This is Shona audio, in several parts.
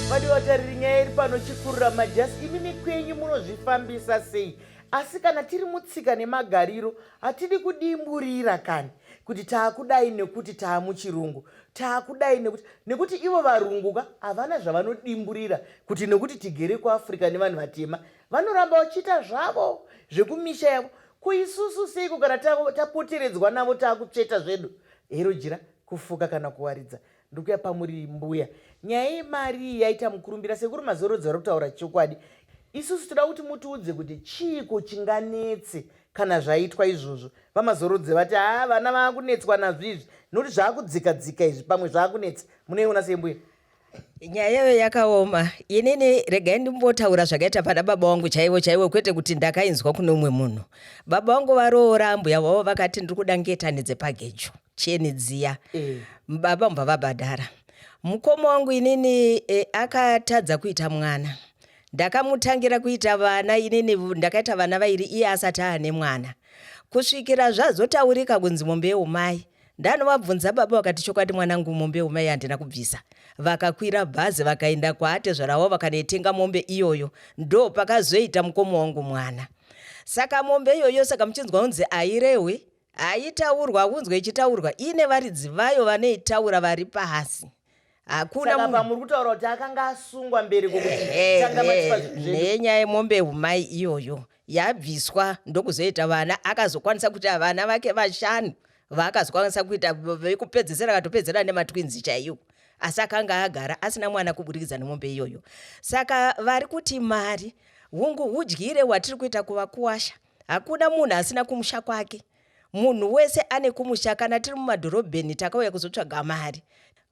Vadivatariri nyaya iri pano chikurira majasi, imimi kwenyu munozvifambisa sei? Asi kana tiri mutsika nemagariro hatidi kudimburira kani kuti taakudai nekuti taamuchirungu, taakudai nekuti ivo varunguka havana zvavanodimburira kuti nekuti tigere kuAfrica nevanhu vatema vanoramba vachiita zvavo zvekumisha yavo. Kuisusu seiko kana tapoteredzwa navo taakutsveta zvedu? Hero jira kufuka kana kuwaridza. Ndikuya pamuri mbuya. Nyaya yemari yaita mukurumbira sekuri mazorodza rokutaura chokwadi. Isusu toda kuti mutiudze kuti chiiko chinganetse kana zvaitwa izvozvo. Vamazorodze vati vana vakunetswa nazvizvi nokuti zvaakudzika izvi pamwe zvaakunetsa. Munoiona sei mbuya? Nyaya iyo yakaoma. Inini regai ndimbotaura zvakaita pana baba wangu chaivo kwete kuti ndakainzwa kuno umwe munhu. Baba wangu varoora mbuya vavo vakati ndiri kuda ngetani dzepagejo cheni dziya. Baba mbva vabhadhara. Mukoma wangu inini akatadza kuita mwana. Ndakamutangira kuita vana, inini ndakaita vana vairi iye asati aane mwana. Kusvikira zvazotaurika kunzi mombe Yehumai, ndanovabvunza baba vakati chokwadi mwanangu mombe Yehumai handina kubvisa. Vakakwira bhazi vakaenda kwaate zvaravo vakanotenga mombe iyoyo. Ndo pakazoita mukoma wangu mwana. Saka mombe iyoyo saka muchinzwa unzi airehwe, aitaurwa unzwe ichitaurwa ine varidzi vayo vanoitaura vari pasi. Saka pamuri kutaura kuti akanga asungwa mberi kokuti nenyaya yemombe Yehumai iyoyo yabviswa ndokuzoita vana, akazokwanisa kuita vana vake vashanu vaakazokwanisa kuita vekupedzesera akatopedzera nematwinzi chaiwo. Asi akanga agara asina mwana kuburikidza nemombe iyoyo. Saka vari kuti mari hungu hudyire hwatiri kuita kuvakuwasha. Hakuna munhu asina kumusha kwake. Munhu wese ane kumusha. Kana tiri mumadhorobheni takauya kuzotsvaga mari,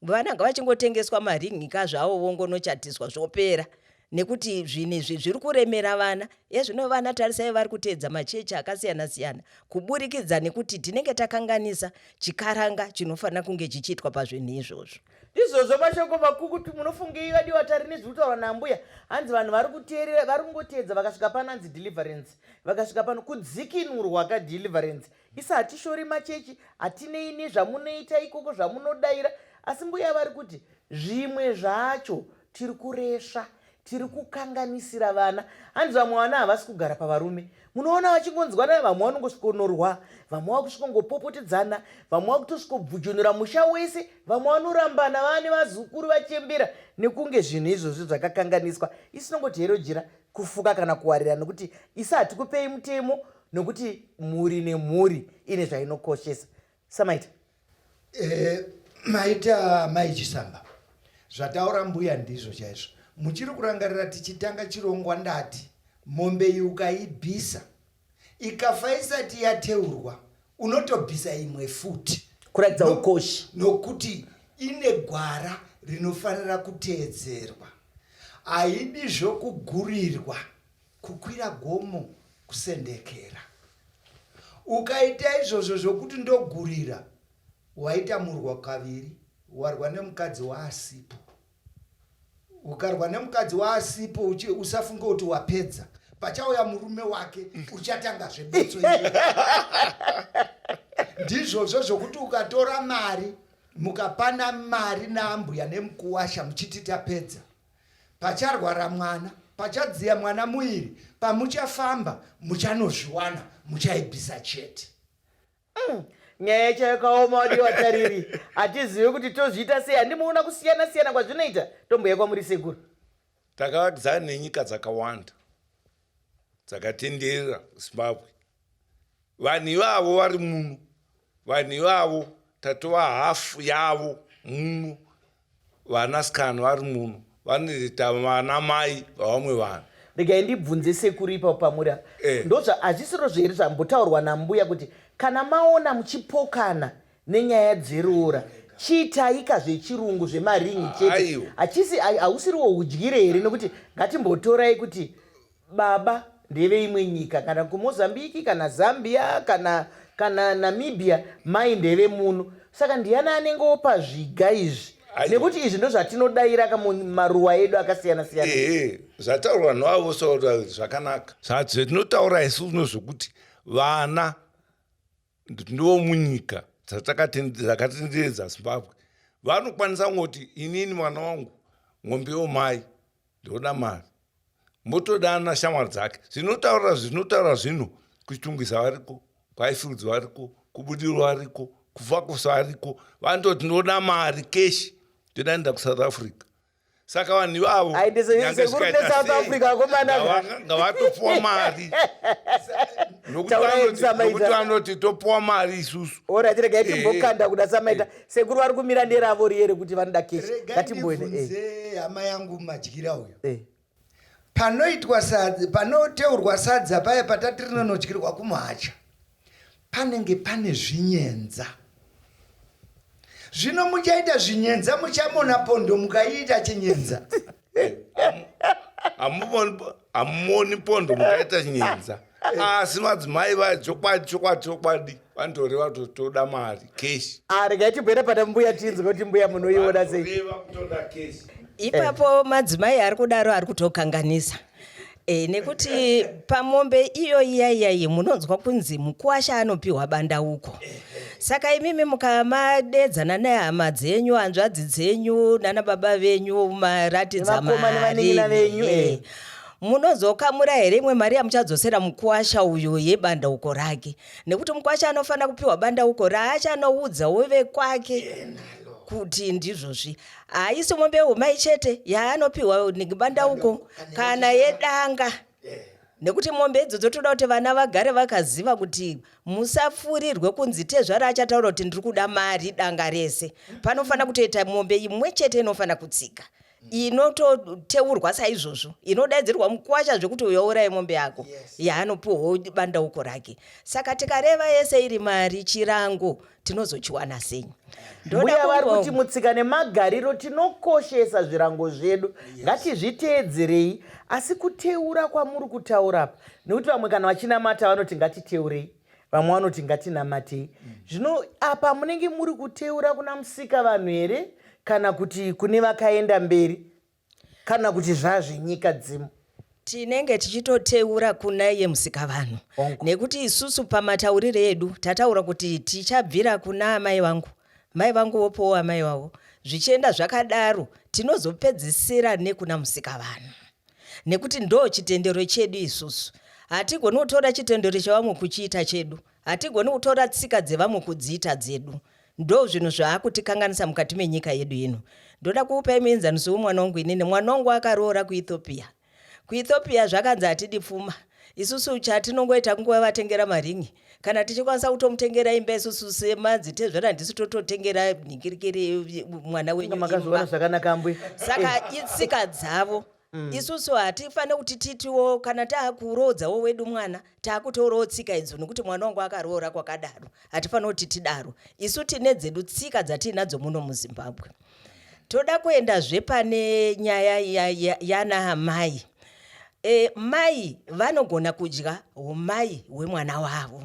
vananga vachingotengeswa maringika zvavo vongonochatiswa zvopera. Nekuti zvinezvi zviri kuremera vana. Ezvino vana tarisai vari kuteedza machechi akasiyana siyana kuburikidza nekuti tinenge takanganisa chikaranga chinofanira kunge chichiitwa pazvinhu izvozvo. Izvozvo mashoko makukuti munofungei vadivatari nezvekutaura nambuya. Hanzi vanhu vari kuteerera vari kungoteedza vakasvika pano hanzi deliverance. Vakasvika pano kudzikinurwa kadeliverance. Isa hatishori machechi, hatinei nezvamunoita ikoko zvamunodaira. Asi mbuya vari kuti zvimwe zvacho tiri kuresha, tiri kukanganisira vana. Hanzi vamwe vana havasi kugara pavarume. Munoona vachingonzwana, vamwe vanongosvikonorwa, vamwe vakusvikongopopotedzana, vamwe vakutosvikobvujunura musha wese, vamwe vanorambana vane vazukuru vachembera nekunge zvinhu izvozvo zvakakanganiswa. Isinongoti hero jira kufuka kana kuwarira nokuti isa hatikupei mutemo nokuti mhuri nemhuri ine zvainokoshesa. Samaita maita Mai Chisamba, zvataura mbuya ndizvo chaizvo. Muchiri kurangarira tichitanga chirongwa ndati mombe ukaibvisa ikafa isati yateurwa unotobvisa imwe futi kuratidza ukoshi nokuti ine gwara rinofanira kuteedzerwa. Haidi zvokugurirwa, kukwira gomo, kusendekera. Ukaita izvozvo zvokuti ndogurira, waita murwa kaviri, warwa nemukadzi waasipo. Ukarwa nemukadzi waasipo usafunga kuti wapedza. Pachauya murume wake uchatanga zvebetso izvo. Ndizvozvo zvokuti ukatora mari mukapana mari naambuya nemukuwasha muchiti tapedza, pacharwara mwana, pachadziya mwana muiri, pamuchafamba muchanozviwana, muchaibvisa chete. Nyaya chayakaoma vadivatariri. Hatizivi kuti tozviita sei. Handimuona kusiyana siyana kwazvinoita. Tomboya kwamuri sekuru. Takavadzana nenyika dzakawanda dzakatenderera Zimbabwe. Vanhu ivavo vari muno, vanhu ivavo tatova hafu yavo muno, vanasikana vari muno, vanoita vana mai vavamwe vanhu. Regai ndibvunze sekuru ipapo pamuri. Ndozva hazvisiro zviri zvambotaurwa nambuya kuti kana maona muchipokana nenyaya dzeroora chiitaika zvechirungu zvemaringi chete. Hausiriwo udyire here nokuti ngatimbotorai kuti baba ndeve imwe nyika, kana kuMozambiki kana Zambia kana Namibia, mai ndeve muno. Saka ndiani anenge opa zviga izvi? Nekuti izvi ndo zvatinodaira maruwa edu akasiyana siyana. Zvataurwa navo saura zvakanaka. Zvatinotaura isusu zvokuti vana ndo munyika dzakatenderedza Zimbabwe vanokwanisa kungoti inini mwana wangu ng'ombe yomai ndoda mari, mbotodana shamwari dzake zvinotaura zvino kuchitungisa variko, kwaifudzi variko, kubudiro variko, kufakosa variko, vanototi ndoda mari keshi, ndoda nda kuSouth Africa. Saka vanhu ivavo ngavatopuwa mari nokuti vanoti topuwa mari isusu. Regai timbokanda kuda Samaita sekuru vari kumira neravo riere kuti vanoda keshi. Ngatibvunze hama yangu madyira uyo. Panoteurwa sadza paya patatirinonodyirwa kumuhacha panenge pane zvinyenza. Zvino muchaita zvinyenza, muchamona pondo mukaita chinyenza. Hamumoni pondo mukaita chinyenza. Asi madzimai chokwadi vanotoreva kuti toda mari keshi. Regai tibvere pana mbuya tinzwe kuti mbuya munoiona sei. Ipapo madzimai ari kudaro ari kutokanganisa. Nekuti pamombe iyo iyaiyayi munonzwa kunzi mukuwasha anopiwa bandauko. Saka imimi mukamadedzana nehama dzenyu, hanzvadzi dzenyu, nana baba venyu, maratidza mari, munozokamura here imwe mari yamuchadzosera mukuwasha uyu yebandauko rake. Nekuti mukuwasha anofanira kupiwa bandauko raachanoudzawo vekwake kuti ndizvozvi. Haisi mombe yehumai chete yaanopiwa bandauko kana yedanga. Nekuti mombe idzodzo toda kuti vana vagare vakaziva kuti musapfurirwe kunzi tezvara achataura kuti ndiri kuda mari danga rese. Panofanira kutoita mombe imwe chete inofana kutsika, inototeurwa saizvozvo, inodaidzirwa mukuwasha zvekuti uyouraye mombe yako yaanopiwawo bandauko rake. Saka tikareva yese iri mari chirango tinozochiwana sei? Mbuya vari kuti mutsika nemagariro tinokoshesa zvirango zvedu, ngatizviteedzerei. Asi kuteura kwamuri kutaura, nekuti vamwe kana vachinamata vanoti ngatiteurei, vamwe vanoti ngatinamatei. Zvino apa munenge muri kuteura kuna musika vanhu here, kana kuti kune vakaenda mberi, kana kuti zvazvenyika dzimu? Tinenge tichitoteura kuna iye musika vanhu. Nekuti isusu pamataurire edu tataura kuti tichabvira kuna amai vangu, mai vangu vopowo amai vavo. Zvichienda zvakadaro tinozopedzisira nekuna musika vanhu. Nekuti ndo chitendero chedu isusu. Hatigoni kutora chitendero chavamwe kuchiita chedu. Hatigoni kutora tsika dzevamwe kudziita dzedu. Ndo zvinhu zvaakutikanganisa mukati menyika yedu ino. Ndoda kuupa muenzaniso womwana wangu inini. Mwana wangu akaroora kuEthiopia. KuEthiopia zvakanzi hatidi pfuma. Isusu chatinongoita kunguva vatengera maringi. Kana tichikwanisa kutomutengera imba isusu semadzi tezvera ndisi tototengera nhingirikiri mwana wenyu imba. Saka itsika dzavo. Isusu hatifane kuti titiwo kana taakurodzawo wedu mwana taakutorawo tsika idzo nekuti mwana wangu akaroora kwakadaro. Hatifane kuti tidaro. Isu tine dzedu tsika dzatinadzo muno muZimbabwe. Toda kuendazve pane nyaya yana mai. Mai vanogona kudya umai hwemwana wavo.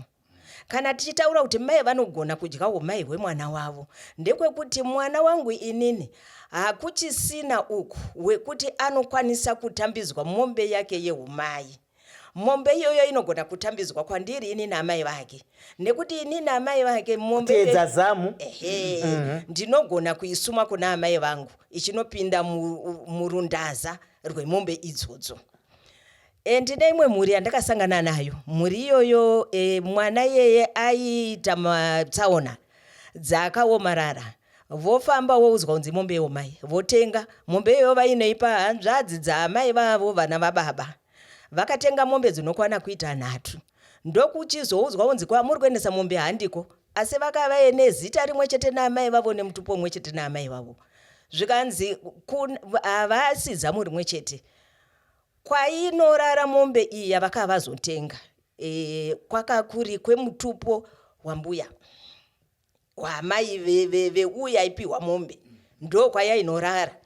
Kana tichitaura kuti mai vanogona kudya umai hwemwana wavo, ndekwekuti mwana wangu inini hakuchisina uku wekuti anokwanisa kutambidzwa mombe yake yehumai. Mombe iyoyo inogona kutambidzwa kwandiri inini amai vake. Nekuti inini amai vake mombe tedza zamu. Ndinogona kuisuma kuna amai vangu ichinopinda murundaza rwemombe idzodzo. Ndine imwe mhuri yandakasangana nayo. Mhuri iyoyo mwana yeye aiita matsaona dzakaomarara. Vofamba vouzwa kunzi mombe yehumai, votenga mombe iyoyo vainoipa hanzvadzi dzaamai vavo vana vababa. Vakatenga mombe dzinokwana kuita 3. Ndokuchizoudzwa kunzi kwamuri kuendesa mombe handiko, asi vakava nezita rimwe chete naamai vavo nemutupo umwe chete naamai vavo. Zvikanzi havasi zamu rimwe chete. Kwainorara mombe iyi yavakava vazotenga kwakakuri kwemutupo wambuya wamai veuya aipiwa mombe, ndo kwayainorara.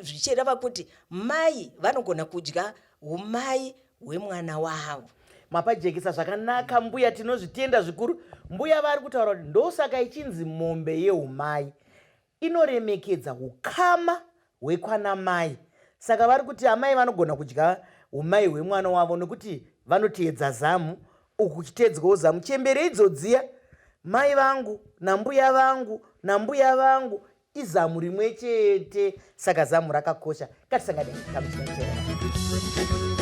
Zvichireva kuti mai vanogona kudya umai hwemwana wavo. Mapajekisa zvakanaka mbuya, tinozvitenda zvikuru. Mbuya vari kutaura kuti ndosaka ichinzi mombe yehumai inoremekedza ukama hwekwana mai. Saka vari kuti amai vanogona kudya umai hwemwana wavo nekuti vanoteedza zamu. Uku kuchiteedzwawo zamu. Chembere idzodziya mai vangu nambuya vangu nambuya vangu izamu rimwe chete, saka zamu rakakosha. Katisangane kamuchinateera.